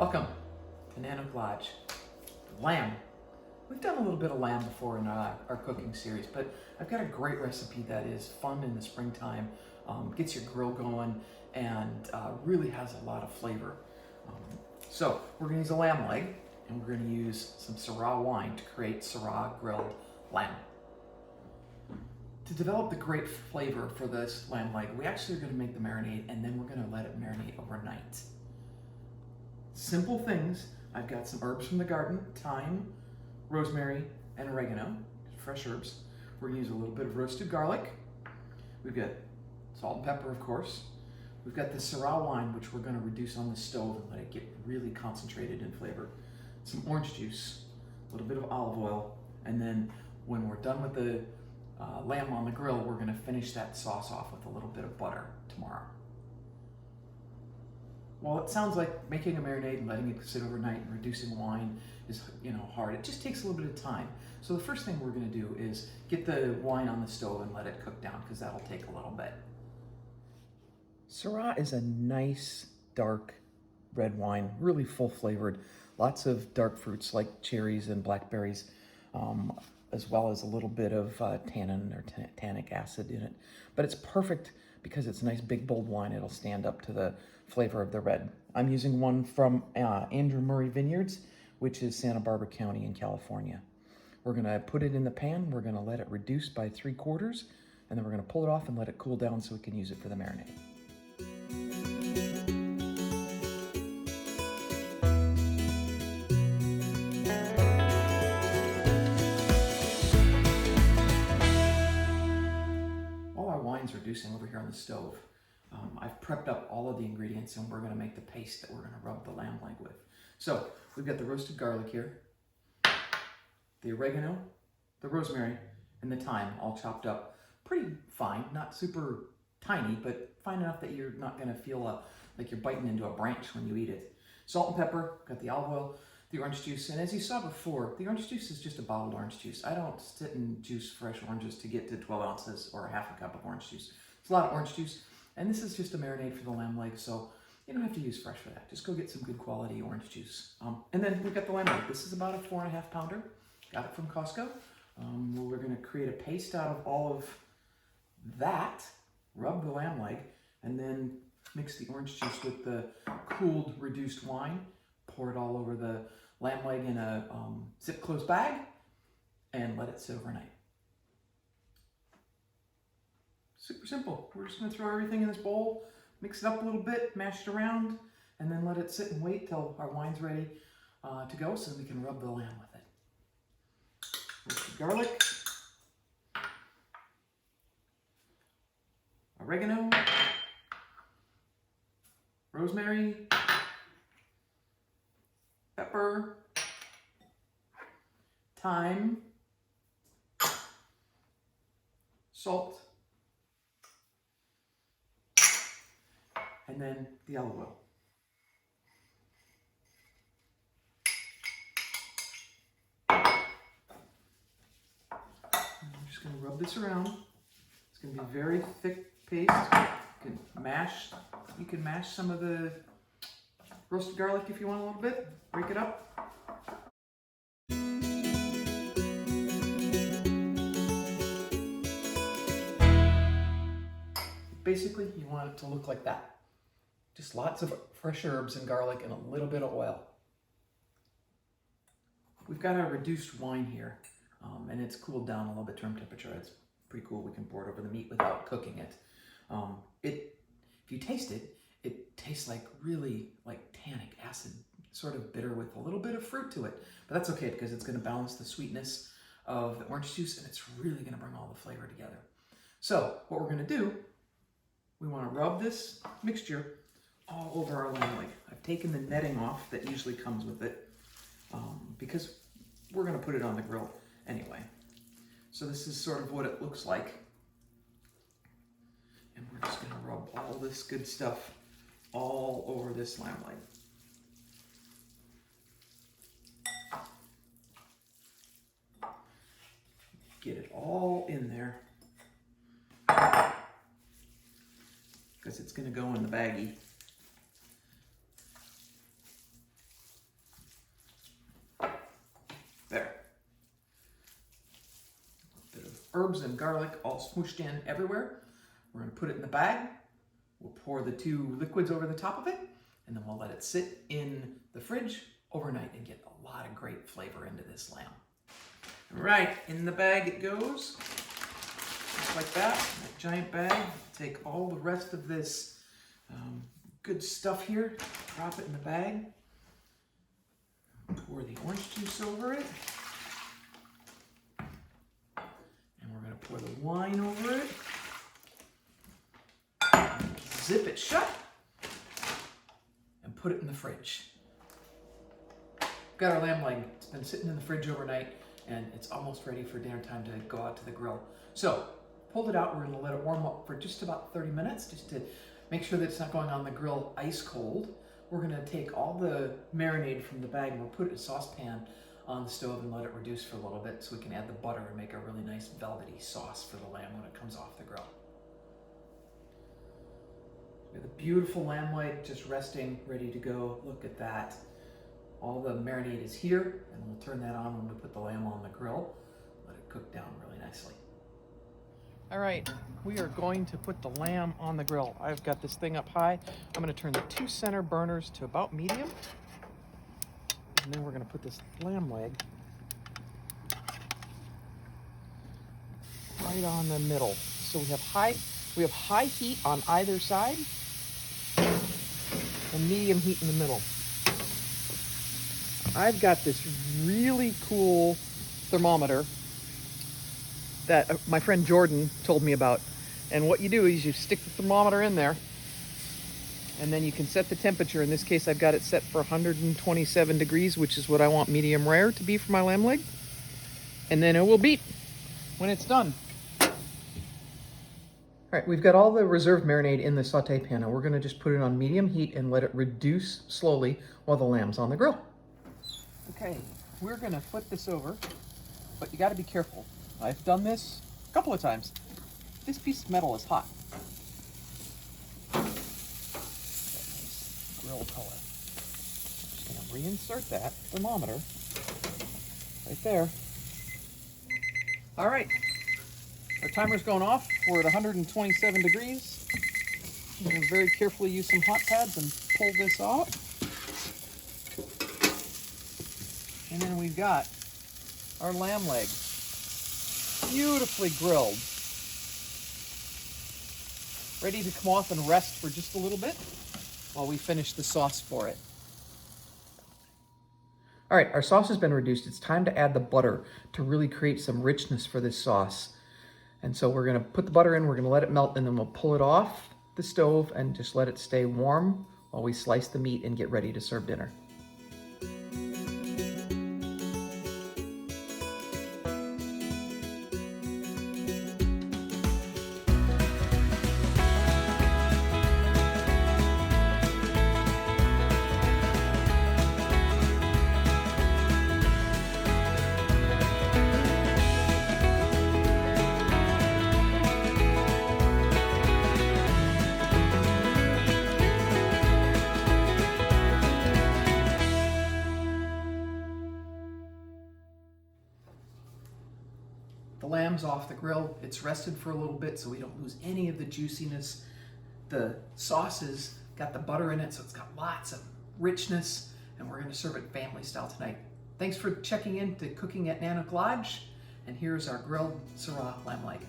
Welcome to Nano Lodge. Lamb. We've done a little bit of lamb before in our cooking series, but I've got a great recipe that is fun in the springtime, gets your grill going, and really has a lot of flavor. So we're going to use a lamb leg, and we're going to use some Syrah wine to create Syrah grilled lamb. To develop the great flavor for this lamb leg, we actually are going to make the marinade, and then we're going to let it marinate overnight. Simple things. I've got some herbs from the garden, thyme, rosemary, and oregano, fresh herbs. We're gonna use a little bit of roasted garlic. We've got salt and pepper, of course. We've got the Syrah wine, which we're gonna reduce on the stove and let it get really concentrated in flavor. Some orange juice, a little bit of olive oil, and then when we're done with the lamb on the grill, we're gonna finish that sauce off with a little bit of butter tomorrow. While it sounds like making a marinade and letting it sit overnight and reducing wine is, hard, it just takes a little bit of time. So the first thing we're going to do is get the wine on the stove and let it cook down, because that'll take a little bit. Syrah is a nice dark red wine, really full flavored. Lots of dark fruits like cherries and blackberries, as well as a little bit of tannin or tannic acid in it. But it's perfect because it's a nice big bold wine. It'll stand up to the flavor of the red. I'm using one from Andrew Murray Vineyards, which is Santa Barbara County in California. We're gonna put it in the pan. We're gonna let it reduce by 3/4, and then we're gonna pull it off and let it cool down so we can use it for the marinade. While our wine's reducing over here on the stove, I've prepped up all of the ingredients, and we're going to make the paste that we're going to rub the lamb leg with. So we've got the roasted garlic here, the oregano, the rosemary, and the thyme all chopped up pretty fine, not super tiny, but fine enough that you're not going to feel like you're biting into a branch when you eat it. Salt and pepper, got the olive oil, the orange juice, and as you saw before, the orange juice is just a bottled orange juice. I don't sit and juice fresh oranges to get to 12 ounces or half a cup of orange juice. It's a lot of orange juice. And this is just a marinade for the lamb leg, so you don't have to use fresh for that. Just go get some good quality orange juice. And then we've got the lamb leg. This is about a 4.5 pounder. Got it from Costco. We're gonna create a paste out of all of that, rub the lamb leg, and then mix the orange juice with the cooled, reduced wine, pour it all over the lamb leg in a zip closed bag, and let it sit overnight. Super simple. We're just going to throw everything in this bowl, mix it up a little bit, mash it around, and then let it sit and wait till our wine's ready to go so we can rub the lamb with it. Roasted garlic, oregano, rosemary, pepper, thyme, salt, and then the olive oil. I'm just going to rub this around. It's going to be a very thick paste. You can mash some of the roasted garlic if you want a little bit. Break it up. Basically, you want it to look like that. Just lots of fresh herbs and garlic and a little bit of oil. We've got our reduced wine here, and it's cooled down a little bit to room temperature. It's pretty cool. We can pour it over the meat without cooking it. If you taste it, it tastes really like tannic acid, sort of bitter with a little bit of fruit to it. But that's okay because it's going to balance the sweetness of the orange juice, and it's really going to bring all the flavor together. So what we're going to do, we want to rub this mixture all over our lamb leg. I've taken the netting off that usually comes with it because we're going to put it on the grill anyway. So this is sort of what it looks like. And we're just going to rub all this good stuff all over this lamb leg. Get it all in there, because it's going to go in the baggie. herbs and garlic all smooshed in everywhere. We're gonna put it in the bag. We'll pour the 2 liquids over the top of it, and then we'll let it sit in the fridge overnight and get a lot of great flavor into this lamb. All right, in the bag it goes, just like that giant bag. Take all the rest of this good stuff here, drop it in the bag, pour the orange juice over it, and we're going to pour the wine over it, zip it shut, and put it in the fridge. Got our lamb leg. It's been sitting in the fridge overnight, and it's almost ready for dinner time to go out to the grill. So, pulled it out. We're going to let it warm up for just about 30 minutes, just to make sure that it's not going on the grill ice cold. We're going to take all the marinade from the bag and we'll put it in a saucepan on the stove and let it reduce for a little bit so we can add the butter and make a really nice velvety sauce for the lamb when it comes off the grill. We have a beautiful lamb leg just resting, ready to go. Look at that. All the marinade is here, and we'll turn that on when we put the lamb on the grill. Let it cook down really nicely. All right, we are going to put the lamb on the grill. I've got this thing up high. I'm going to turn the 2 center burners to about medium. And then we're going to put this lamb leg right on the middle. So we have high heat on either side and medium heat in the middle. I've got this really cool thermometer that my friend Jordan told me about. And what you do is you stick the thermometer in there, and then you can set the temperature. In this case, I've got it set for 127 degrees, which is what I want medium rare to be for my lamb leg. And then it will beep when it's done. All right, we've got all the reserved marinade in the saute pan, and we're gonna just put it on medium heat and let it reduce slowly while the lamb's on the grill. Okay, we're gonna flip this over, but you gotta be careful. I've done this a couple of times. This piece of metal is hot. That nice grill color. I'm just gonna reinsert that thermometer right there. All right, our timer's going off. We're at 127 degrees. I'm gonna very carefully use some hot pads and pull this off. And then we've got our lamb leg, beautifully grilled, ready to come off and rest for just a little bit while we finish the sauce for it. All right, our sauce has been reduced. It's time to add the butter to really create some richness for this sauce. And so we're gonna put the butter in, we're gonna let it melt, and then we'll pull it off the stove and just let it stay warm while we slice the meat and get ready to serve dinner. The lamb's off the grill. It's rested for a little bit so we don't lose any of the juiciness. The sauce has got the butter in it, so it's got lots of richness, and we're going to serve it family style tonight. Thanks for checking in to Cooking at Nanook Lodge, and here's our grilled Syrah lamb leg.